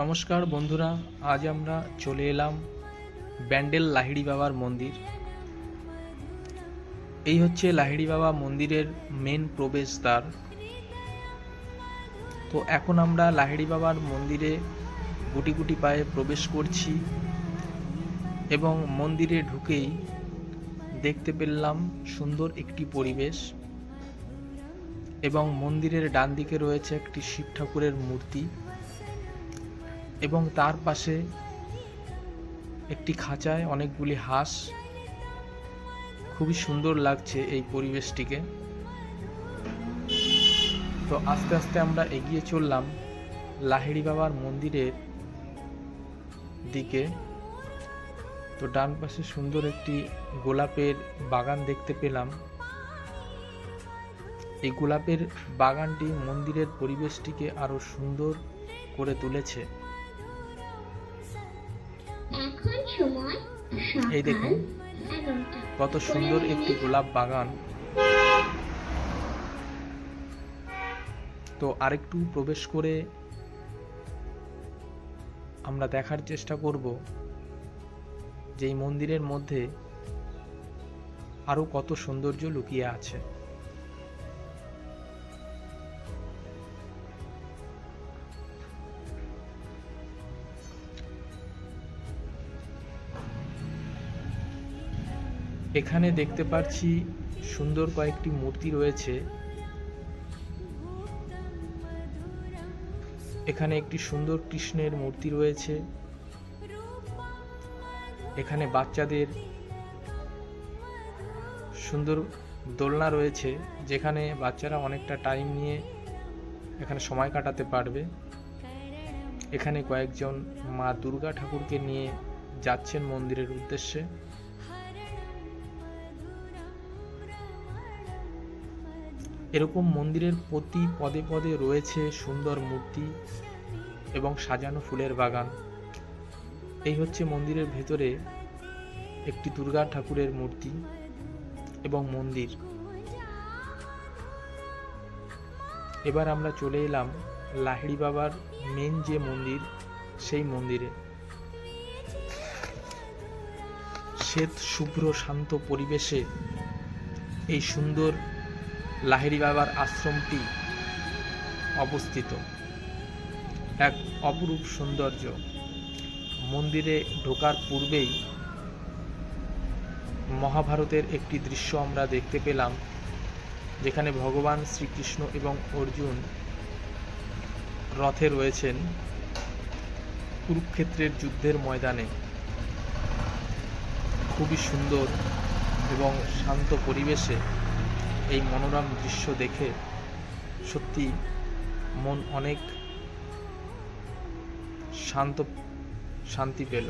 নমস্কার বন্ধুরা, আজ আমরা চলে এলাম ব্যান্ডেল লাহিড়ি বাবার মন্দির। এই হচ্ছে লাহিড়ি বাবা মন্দিরের মেন প্রবেশদ্বার। তো এখন আমরা লাহিড়ি বাবার মন্দিরে গুটি গুটি পায়ে প্রবেশ করছি এবং মন্দিরে ঢুকেই দেখতে পেলাম সুন্দর একটি পরিবেশ এবং মন্দিরের ডান দিকে রয়েছে একটি শিব ঠাকুরের মূর্তি এবং তার পাশে একটি খাঁচায় অনেকগুলি হাঁস। খুবই সুন্দর লাগছে এই পরিবেশটিকে। তো আস্তে আস্তে আমরা এগিয়ে চললাম লাহিড়ি বাবার মন্দিরের দিকে। তো ডান পাশে সুন্দর একটি গোলাপের বাগান দেখতে পেলাম। এই গোলাপের বাগানটি মন্দিরের পরিবেশটিকে আরো সুন্দর করে তুলেছে। এই দেখুন কত সুন্দর একটি গোলাপ বাগান। তো আরেকটু প্রবেশ করে আমরা দেখার চেষ্টা করব যে এই মন্দিরের মধ্যে আরো কত সৌন্দর্য লুকিয়ে আছে। এখানে দেখতে পাচ্ছি সুন্দর কয়েকটি মূর্তি রয়েছে। এখানে একটি সুন্দর কৃষ্ণের মূর্তি রয়েছে। এখানে বাচ্চাদের সুন্দর দোলনা রয়েছে, যেখানে বাচ্চারা অনেকটা টাইম নিয়ে এখানে সময় কাটাতে পারবে। এখানে কয়েকজন মা দুর্গা ঠাকুরকে নিয়ে যাচ্ছেন মন্দিরের উদ্দেশ্যে। এরকম মন্দিরের প্রতি পদে পদে রয়েছে সুন্দর মূর্তি এবং সাজানো ফুলের বাগান। এই হচ্ছে মন্দিরের ভেতরে একটি দুর্গা ঠাকুরের মূর্তি এবং মন্দির। এবার আমরা চলে এলাম লাহিড়ি বাবার মেন যে মন্দির, সেই মন্দিরে। শ্বেত শুভ্র শান্ত পরিবেশে এই সুন্দর লাহিড়ি বাবার আশ্রমটি অবস্থিত। এক অপরূপ সৌন্দর্য। মন্দিরে ঢোকার পূর্বেই মহাভারতের একটি দৃশ্য আমরা দেখতে পেলাম, যেখানে ভগবান শ্রীকৃষ্ণ এবং অর্জুন রথে রয়েছেন কুরুক্ষেত্রের যুদ্ধের ময়দানে। খুবই সুন্দর এবং শান্ত পরিবেশে এই মনোরম দৃশ্য দেখে সত্যি মন অনেক শান্তি পেল।